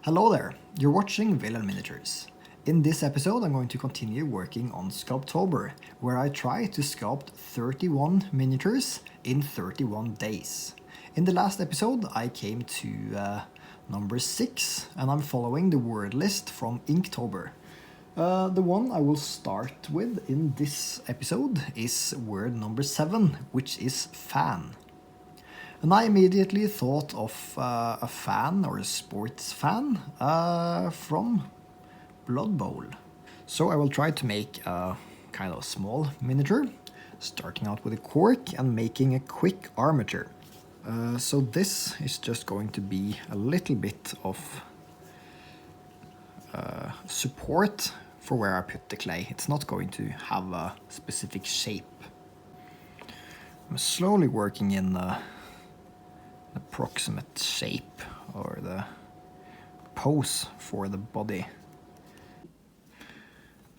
Hello there, you're watching WilhelMiniatures. In this episode I'm going to continue working on Sculptober, where I try to sculpt 31 miniatures in 31 days. In the last episode I came to number 6 and I'm following the word list from Inktober. The one I will start with in this episode is word number 7, which is fan. And I immediately thought of a fan or a sports fan from Blood Bowl. So I will try to make a kind of small miniature, starting out with a cork and making a quick armature. So this is just going to be a little bit of support for where I put the clay. It's not going to have a specific shape. I'm slowly working in the approximate shape or the pose for the body.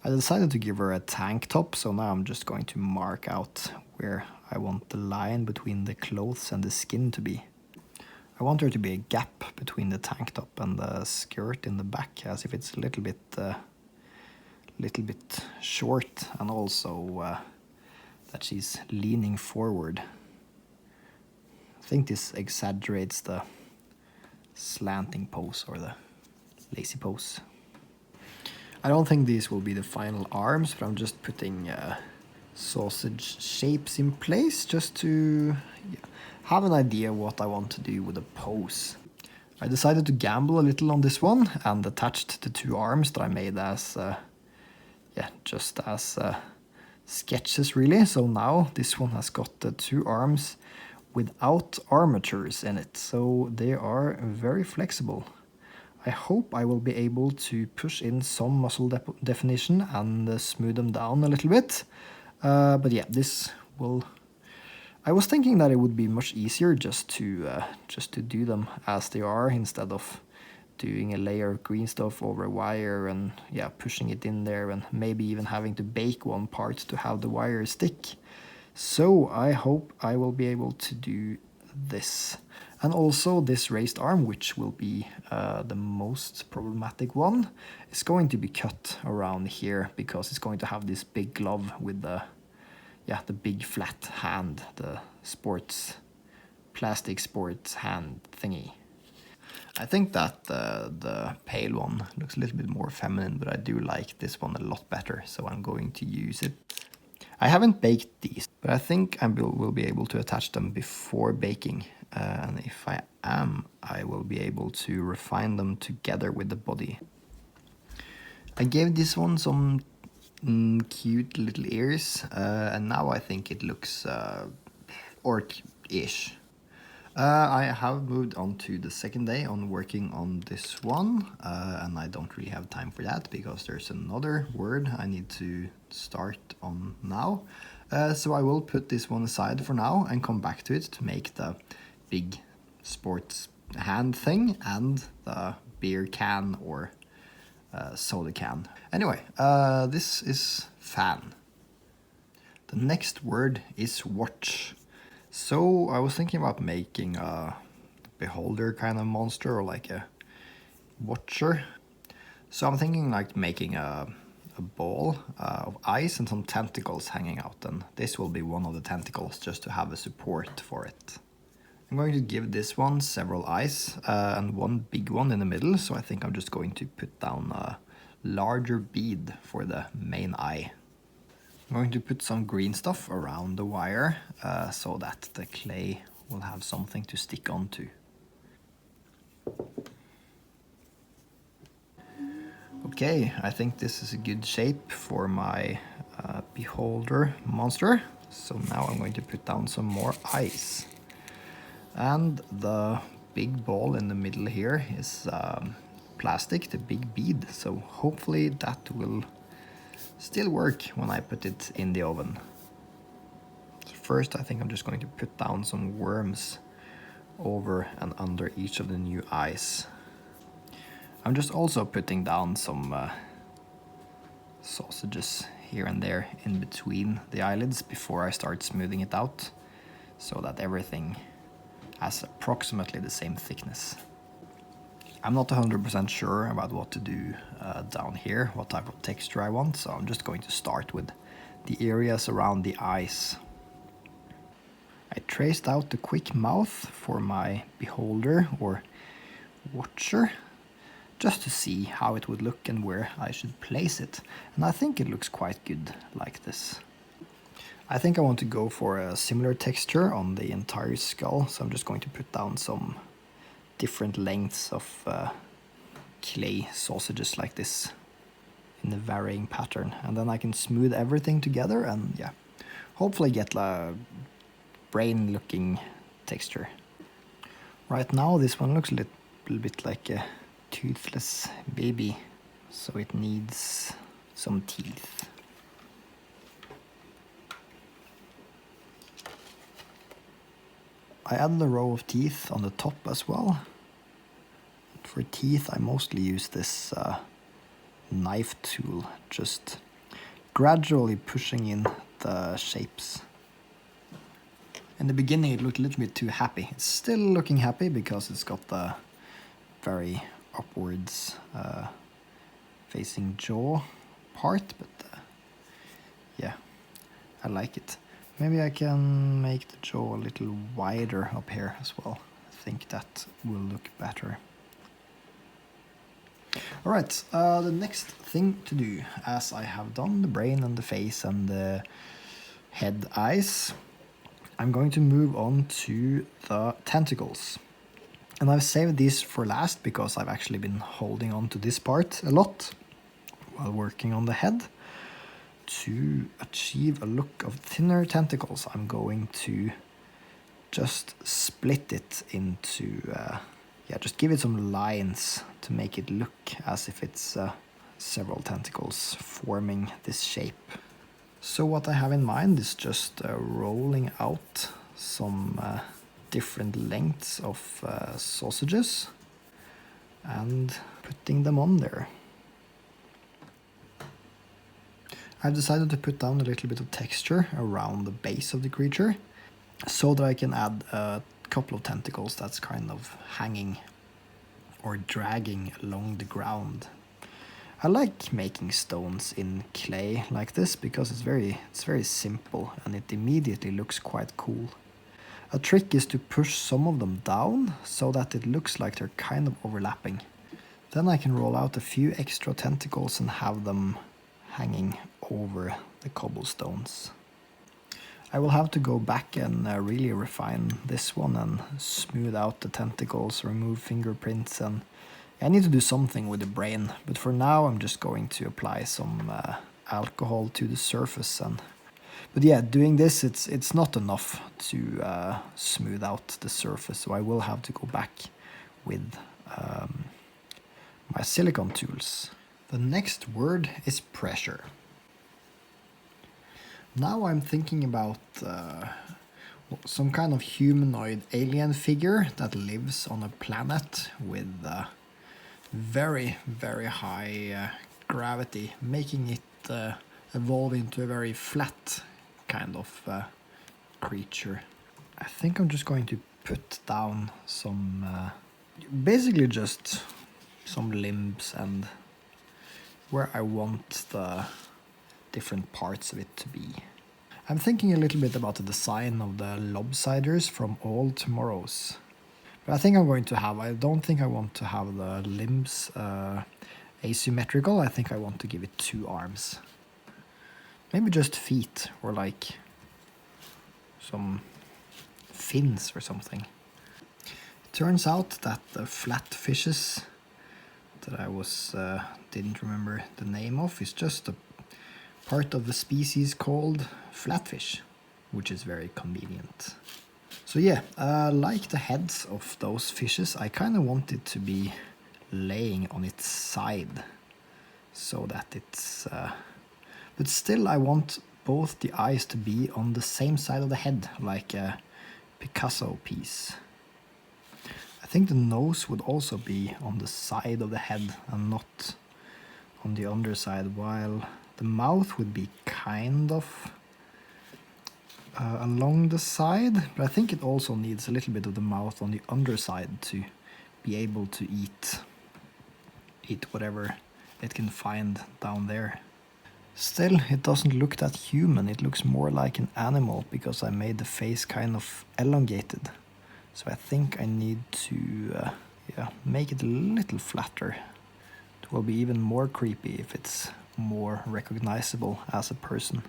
I decided to give her a tank top, so now I'm just going to mark out where I want the line between the clothes and the skin to be. I want there to be a gap between the tank top and the skirt in the back, as if it's a little bit short, and also that she's leaning forward. I think this exaggerates the slanting pose or the lazy pose. I don't think these will be the final arms, but I'm just putting sausage shapes in place just to have an idea what I want to do with the pose. I decided to gamble a little on this one and attached the two arms that I made as just as sketches really. So now this one has got the two arms without armatures in it, so they are very flexible. I hope I will be able to push in some muscle definition and smooth them down a little bit. But yeah, this will... I was thinking that it would be much easier just to do them as they are, instead of doing a layer of green stuff over a wire and pushing it in there, and maybe even having to bake one part to have the wire stick. So I hope I will be able to do this. And also this raised arm, which will be the most problematic one, is going to be cut around here because it's going to have this big glove with the big flat hand, the plastic sports hand thingy. I think that the pale one looks a little bit more feminine, but I do like this one a lot better, so I'm going to use it. I haven't baked these, but I think I will be able to attach them before baking. And if I am, I will be able to refine them together with the body. I gave this one some cute little ears, and now I think it looks orc-ish. I have moved on to the second day on working on this one, and I don't really have time for that because there's another word I need to start on now. So I will put this one aside for now and come back to it to make the big sports hand thing and the beer can or soda can. Anyway, this is fan. The next word is watch. So I was thinking about making a beholder kind of monster, or like a watcher. So I'm thinking like making a ball of ice and some tentacles hanging out, and this will be one of the tentacles just to have a support for it. I'm going to give this one several eyes and one big one in the middle, so I think I'm just going to put down a larger bead for the main eye. I'm going to put some green stuff around the wire so that the clay will have something to stick onto. Okay, I think this is a good shape for my beholder monster. So now I'm going to put down some more eyes. And the big ball in the middle here is plastic, the big bead. So hopefully that will still work when I put it in the oven. So first I think I'm just going to put down some worms over and under each of the new eyes. I'm just also putting down some sausages here and there in between the eyelids before I start smoothing it out, so that everything has approximately the same thickness. I'm not 100% sure about what to do down here, what type of texture I want, so I'm just going to start with the areas around the eyes. I traced out the quick mouth for my beholder or watcher, just to see how it would look and where I should place it. And I think it looks quite good like this. I think I want to go for a similar texture on the entire skull, so I'm just going to put down some different lengths of clay sausages like this in a varying pattern, and then I can smooth everything together and yeah, hopefully get a brain looking texture. Right now this one looks a little bit like a toothless baby, so it needs some teeth. I added a row of teeth on the top as well. For teeth I mostly use this knife tool, just gradually pushing in the shapes. In the beginning it looked a little bit too happy. It's still looking happy because it's got the very upwards facing jaw part, but yeah, I like it. Maybe I can make the jaw a little wider up here as well. I think that will look better. Alright, the next thing to do, as I have done the brain and the face and the head eyes, I'm going to move on to the tentacles. And I've saved these for last because I've actually been holding on to this part a lot while working on the head. To achieve a look of thinner tentacles, I'm going to just split it into, just give it some lines to make it look as if it's several tentacles forming this shape. So what I have in mind is just rolling out some different lengths of sausages and putting them on there. I've decided to put down a little bit of texture around the base of the creature so that I can add a couple of tentacles that's kind of hanging or dragging along the ground. I like making stones in clay like this because it's very simple and it immediately looks quite cool. A trick is to push some of them down so that it looks like they're kind of overlapping. Then I can roll out a few extra tentacles and have them hanging over the cobblestones. I will have to go back and really refine this one and smooth out the tentacles, remove fingerprints, and I need to do something with the brain, but for now I'm just going to apply some alcohol to the surface. But yeah, doing this, it's not enough to smooth out the surface, so I will have to go back with my silicone tools. The next word is pressure. Now I'm thinking about some kind of humanoid alien figure that lives on a planet with very, very high gravity, making it evolve into a very flat kind of creature. I think I'm just going to put down some, basically just some limbs and where I want the different parts of it to be. I'm thinking a little bit about the design of the lobsiders from All Tomorrows. But I think I'm going to have, I don't think I want to have the limbs asymmetrical. I think I want to give it 2 arms. Maybe just feet or like some fins or something. It turns out that the flat fishes that I didn't remember the name of is just a part of the species called flatfish, which is very convenient. So yeah, like the heads of those fishes, I kind of want it to be laying on its side so that it's... but still I want both the eyes to be on the same side of the head, like a Picasso piece. I think the nose would also be on the side of the head and not on the underside, while the mouth would be kind of along the side, but I think it also needs a little bit of the mouth on the underside to be able to eat. eat whatever it can find down there. Still, it doesn't look that human, it looks more like an animal because I made the face kind of elongated. So I think I need to make it a little flatter. It will be even more creepy if it's more recognizable as a person.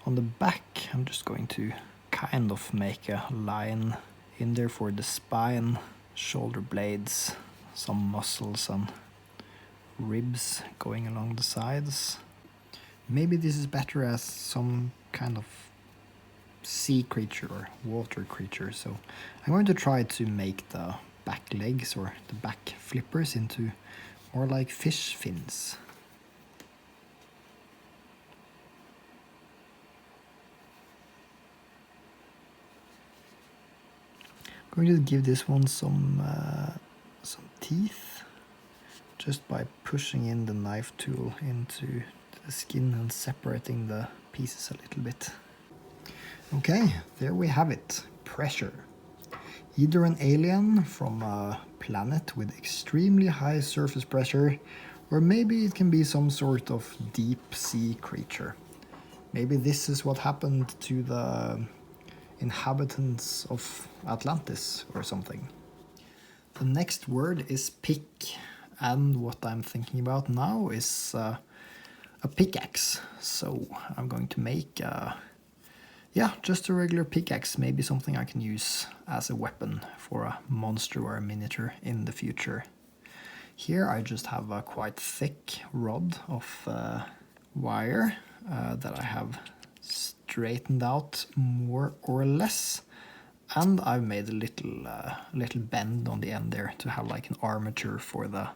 On the back, I'm just going to kind of make a line in there for the spine, shoulder blades, some muscles and ribs going along the sides. Maybe this is better as some kind of sea creature or water creature, so I'm going to try to make the back legs or the back flippers into more like fish fins. I'm going to give this one some teeth just by pushing in the knife tool into the skin and separating the pieces a little bit. Okay, there we have it. Pressure. Either an alien from a planet with extremely high surface pressure, or maybe it can be some sort of deep sea creature. Maybe this is what happened to the inhabitants of Atlantis or something. The next word is pick, and what I'm thinking about now is a pickaxe. So I'm going to make just a regular pickaxe, maybe something I can use as a weapon for a monster or a miniature in the future. Here I just have a quite thick rod of wire that I have straightened out more or less, and I've made a little bend on the end there to have like an armature for the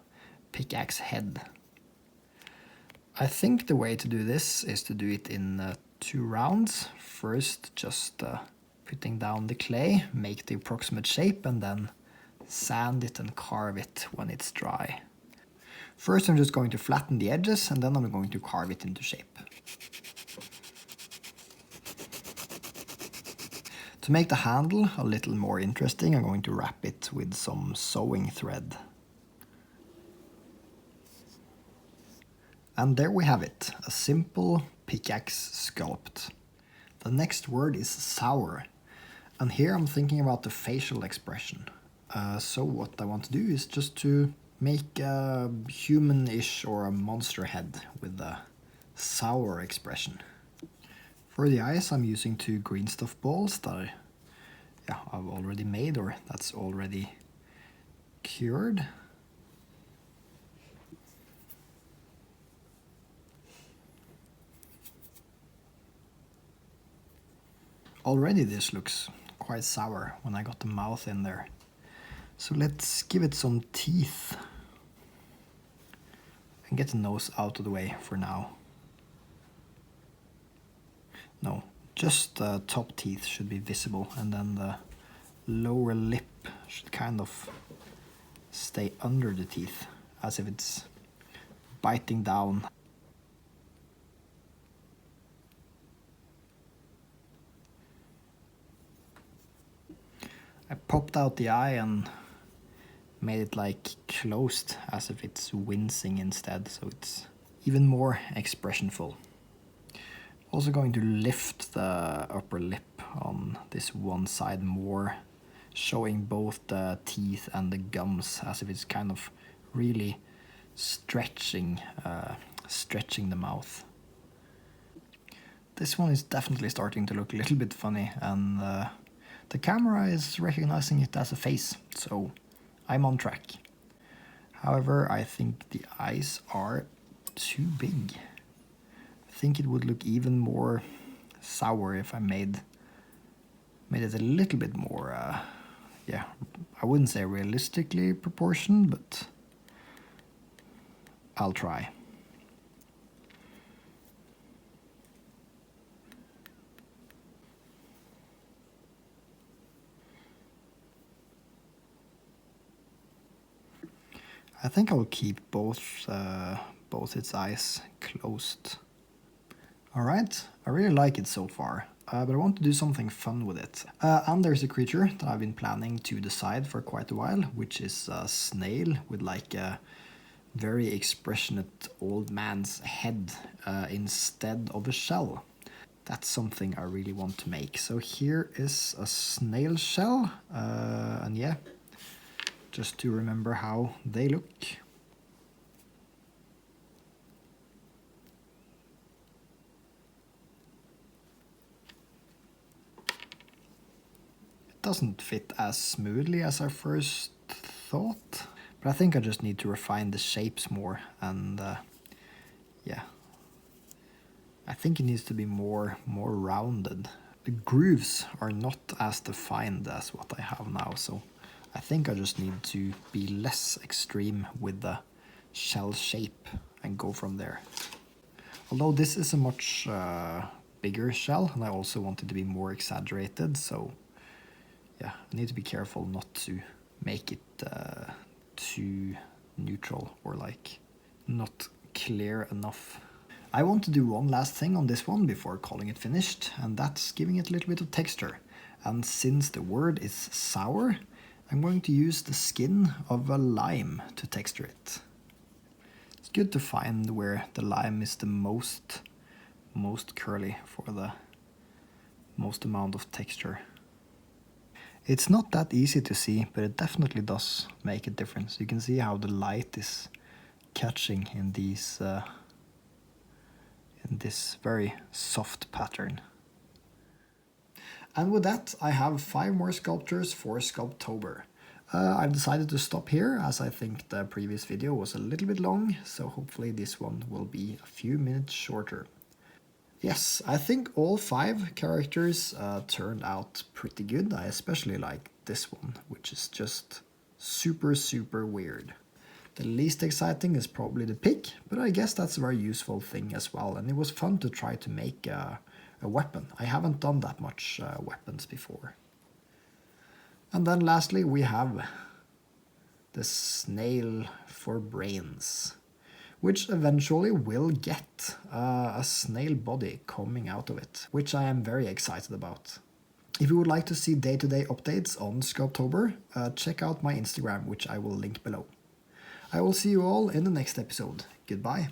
pickaxe head. I think the way to do this is to do it in 2 rounds. First just putting down the clay, make the approximate shape, and then sand it and carve it when it's dry. First I'm just going to flatten the edges, and then I'm going to carve it into shape. To make the handle a little more interesting, I'm going to wrap it with some sewing thread. And there we have it, a simple pickaxe sculpt. The next word is sour, and here I'm thinking about the facial expression. So what I want to do is just to make a human-ish or a monster head with a sour expression. For the eyes I'm using 2 green stuff balls that I've already made, or that's already cured. Already this looks quite sour when I got the mouth in there. So let's give it some teeth and get the nose out of the way for now. No, just the top teeth should be visible, and then the lower lip should kind of stay under the teeth, as if it's biting down. I popped out the eye and made it like closed, as if it's wincing instead, so it's even more expressionful. Also going to lift the upper lip on this one side more, showing both the teeth and the gums, as if it's kind of really stretching the mouth. This one is definitely starting to look a little bit funny, and the camera is recognizing it as a face, so I'm on track. However, I think the eyes are too big. I think it would look even more sour if I made it a little bit more, I wouldn't say realistically proportioned, but I'll try. I think I'll keep both its eyes closed. Alright, I really like it so far, but I want to do something fun with it. And there's a creature that I've been planning to decide for quite a while, which is a snail with like a very expressionate old man's head instead of a shell. That's something I really want to make. So here is a snail shell, and yeah, just to remember how they look. It doesn't fit as smoothly as I first thought, but I think I just need to refine the shapes more, and yeah, I think it needs to be more rounded. The grooves are not as defined as what I have now, so I think I just need to be less extreme with the shell shape and go from there. Although this is a much bigger shell, and I also want it to be more exaggerated, so yeah, I need to be careful not to make it too neutral or like not clear enough. I want to do one last thing on this one before calling it finished, and that's giving it a little bit of texture. And since the word is sour, I'm going to use the skin of a lime to texture it. It's good to find where the lime is the most curly for the most amount of texture. It's not that easy to see, but it definitely does make a difference. You can see how the light is catching in these in this very soft pattern. And with that, I have 5 more sculptures for Sculptober. I've decided to stop here, as I think the previous video was a little bit long, so hopefully this one will be a few minutes shorter. Yes, I think all 5 characters turned out pretty good. I especially like this one, which is just super weird. The least exciting is probably the pick, but I guess that's a very useful thing as well, and it was fun to try to make a weapon. I haven't done that much weapons before. And then lastly we have the snail for brains, which eventually will get a snail body coming out of it, which I am very excited about. If you would like to see day-to-day updates on Sculptober, check out my Instagram, which I will link below. I will see you all in the next episode. Goodbye.